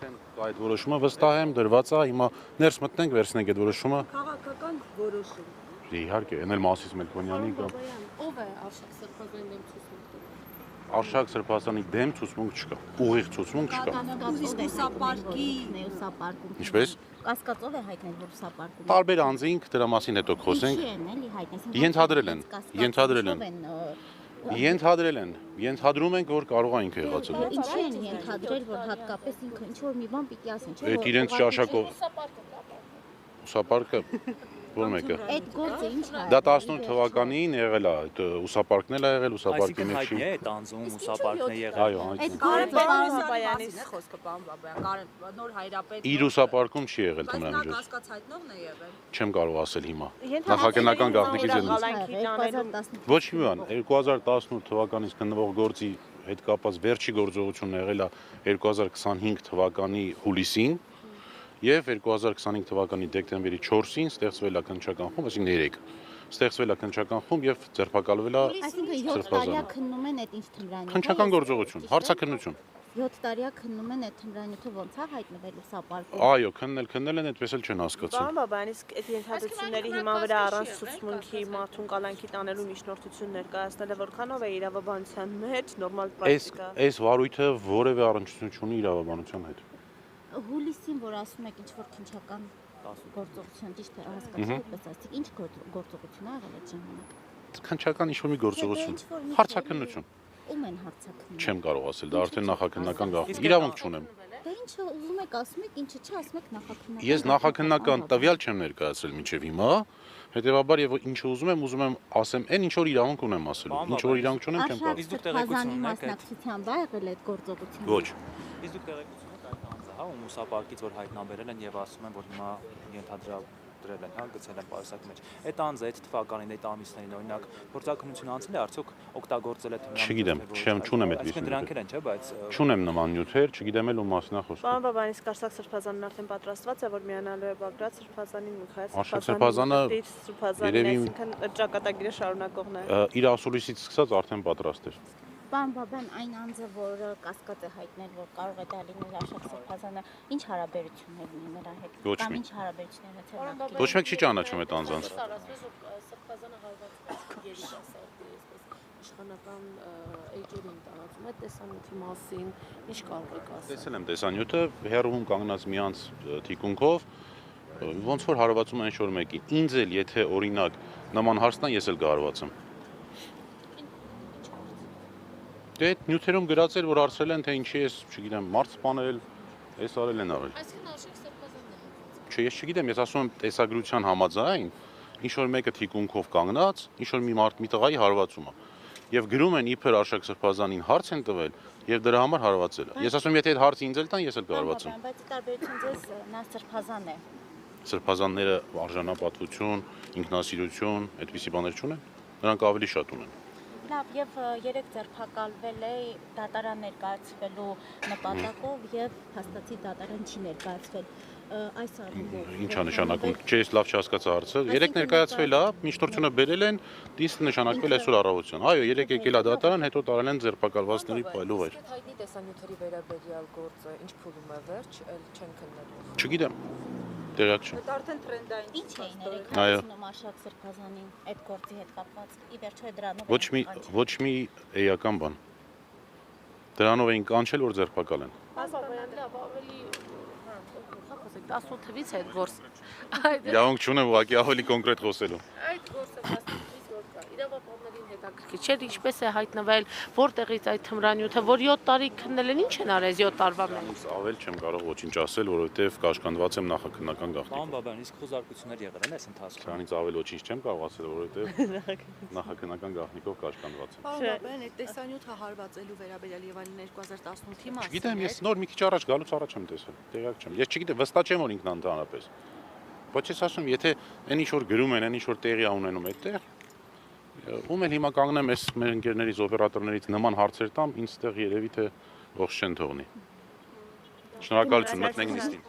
Արդեն այդ որոշումը վստահ եմ, դրված է, հիմա ներս մտնենք, վերցնենք այդ որոշումը։ Քաղաքական որոշում։ Իհարկե, այն էլ Մասիս Մելքոնյանի կամ Ով է Արշակ Սրբազանի դեմ ցուցմունք տվել։ Արշակ Սրբազանի դեմ ցուցմունք չկա, ուղիղ ցուցմունք չկա։ Ուսապարկի Ինչպես։ Կասկածով է հայտնել, որ ուսապարկում։ Տարբեր անձինք դրա մասին հետո խոսենք։ Ենթադրում ենք, որ կարող է ինքը եղած է։ Ինչի են ենթադրել, որ հատկապես ինքը ինչ որ մի բան պիտի ասեն, չէ՞։ Այդ իրենց ճաշակով ուսապարկը որ մեկը։ Այդ գործը ինչ է։ Դա 18 թվականին եղել է, այդ ուսապարկն էլ ա եղել, ուսապարկի մեջ չի։ Այդ անձում ուսապարկն է եղել։ Այո, Այդ Բաբայանի խոսքը բան Բաբայան, նոր հայրապետ։ Իր ուսապարկում չի եղել Բայց նա թմրանյութ։ կասկած հայտնողն է եղել։ Չեմ կարող ասել հիմա։ Նախագնական գաղտնիքից եմ։ Ոչ մի բան, 2018 թվականից գտնվող գործի հետ կապված վերջի գործողությունն եղել է 2025 թվականի հուլիսին եւ 2025 թվականի դեկտեմբերի 4-ին ստեղծվել է քննչական խումբ, այսինքն 3 ստեղծվել է քննչական խումբ եւ ձերբակալվել է Այսինքն 7 տարիա քննում են այդ ինչ թմրանյութը։ քննչական գործողություն, հարցաքննություն։ 7 տարիա քննում են այդ թմրանյութը ոնց է հայտնվել ուսապարկում։ Այո, քննել են, այդպես էլ չեն հասկացել։ Բան Բաբայան, իսկ այդ ենթադրությունների հիման վրա առանց ցուցմունքի մարդուն կալանքի տանելու միջնորդություն ներկայացնել է որքանով է իրավաբանության մեջ նորմալ պրակտիկա։ Այս վարույթը որևէ առնչություն չունի իրավաբանության հետ։ Հուլիսին, որ ասում եք ինչ որ քննչական գործողություն, ճիշտ է հասկացա, այդպես ասեք, ինչ գործողություն ա եղել այդ ժամանակ։ Քննչական ինչ-որ մի գործողություն, հարցաքննություն։ Ում են հարցաքննում։ Չեմ կարող ասել, դա արդեն նախաքննական գաղտնիք։ Իրավունք չունեմ։ Դե ինչը ուզում եք ասում եք, ինչը չի ասում եք նախաքննական։ Ես նախաքննական տվյալ չեմ ներկայացրել մինչև հիմա, հետեւաբար եւ ինչը ուզում եմ ասեմ, այն ինչ որ իրավունք ունեմ ասելու։ Ինչ որ իրավունք չունեմ, չեմ կարող։ Իսկ դուք տեղեկություն ունեք այդ մասնակցությամբ ա եղել այդ գործողությունը։ Ոչ։ Իսկ դուք տեղեկություն ունեք այդ անձը, հա, ում ուսապարկից որ հայտնաբերել են եւ ասում են, որ հիմա ենթադրել են, հա, գցել են պարսակի մեջ։ Այդ անձը այդ թվականին, այդ ամիսներին օրինակ գործակնություն անցել է, արդյոք օգտագործել է թմրանյութը։ Չգիտեմ, չունեմ այդ Այսինքն դրանք են, չէ, բայց Չունեմ նման նյութեր, չգիտեմ էլ ում մասնա խոսքը։ Բան Բաբայան, իսկ Արշակ Սրբազանն արդեն պատրաստված է, որ միանալու է Բագրատ Սրբազանին, Միքայել Արշակ Սրբազանը Սրբազանին, այսինքն ճակատագիրը շարունակողն է։ Իր ասուլիսից սկսած արդեն պատրաստ էր։ Պարոն Բաբան, այն անձը, որ կասկած է հայտնել, որ կարող է դա լինել Արշակ Սրբազանը, ինչ հարաբերություններ ունի նրա հետ։ Ոչ Կամ մի։ ինչ հարաբերություններ ունի։ Ոչ մեկ չի ճանաչում այդ անձանց։ Սրբազանը հարվածված երիտասարդ է, այսպես իշխանական էջերին տարածում է տեսանյութի մասին, ինչ կարող եք ասել։ Տեսել եմ տեսանյութը, հեռվում կանգնած մի անձ թիկունքով, ոնց որ հարվածում են ինչ-որ մեկին։ Ինձ էլ եթե օրինակ նման հարցնա, ես էլ կհարվածեմ։ Դե այդ նյութերում գրած էր, որ հարցրել են, թե ինչի ես, չգիտեմ, մարդ սպանել, այս արել են արել։ Այսինքն Արշակ Սրբազանն է հարվածված։ Չէ, ես չգիտեմ, ես ասում եմ տեսագրության համաձայն, ինչ որ մեկը թիկունքով կանգնած, ինչ որ մի մարդ մի տղայի հարվածում է։ Եվ գրում են իբր Արշակ Սրբազանին հարց են տվել եւ դրա համար հարվածել է։ Ես ասում եմ, եթե այդ հարցը ինձ էլ տան, ես էլ կհարվածեմ։ Բայց տարբերություն ձեզ նա Սրբազան է։ Սրբազանները արժանապատվություն, ինքնասիրություն, այդպիսի բաներ չունեն։ Նրանք ավելի շատ ունեն։ Լավ, եւ երեք ձերբակալվել է դատարան ներկայացվելու նպատակով եւ փաստացի դատարան չի ներկայացվել։ Այս առումով Ինչ է նշանակում։ Չէ, ես լավ չհասկացա հարցը։ Երեք ներկայացվել է, միջնորդությունը բերել են, դիստ նշանակվել այսօր առավոտյան։ Այո, երեք եկել է դատարան, հետո տարել են ձերբակալվածների փայլով էր։ Հայտնի տեսանյութերի վերաբերյալ գործը ինչ փուլում է վերջ, էլ չեն քննելու։ Չգիտեմ։ Տեղյակ չեմ։ Դա արդեն տրենդային։ ինչ էին երեք Այո։ հասնում Արշակ Սրբազանին այդ գործի հետ կապված։ Ի վերջո դրանով Ոչ մի էական բան։ Դրանով էին կանչել, որ ձերբակալեն։ Բաբայան, լավ, ավելի 18 թվից այդ գործը։ Այդ Իրավունք չունեմ ուղղակի ավելի կոնկրետ խոսելու։ գործը 18 թվից որ կա։ Իրավապահներին հետաքրքիր չէ, ինչպես է հայտնվել, որտեղից այդ թմրանյութը, որ 7 տարի քննել են, ինչ են արել 7 տարվա մեջ։ Ավել չեմ կարող ոչինչ ասել, որովհետև կաշկանդված եմ նախաքննական Պարոն գաղտնիք։ Բաբայան, իսկ խոզարկություններ եղել են այս ընթացքում։ Դրանից ավել ոչինչ չեմ կարող ասել, որովհետև նախաքննական գաղտնիքով կաշկանդված եմ։ Պարոն Բաբայան, այդ տեսանյութը հարվածելու վերաբերյալ եւ այլն 2018-ի մասին։ Չգիտեմ, ես նոր մի քիչ առաջ գալուց առաջ եմ տեսել։ Տեղյակ չեմ։ Ես չգիտեմ, վստահ չեմ որ ինքն ընդհանրապես։ Բայց ես ասում, եթե այն ինչ որ գրում են, այն ինչ որ տեղի ունենում այդտեղ, ում էլ հիմա կանգնեմ այս մեր ընկերներից, օպերատորներից նման հարցեր տամ, ինձ տեղ երևի թե ողջ չեն թողնի։ Շնորհակալություն, մտնենք նիստին։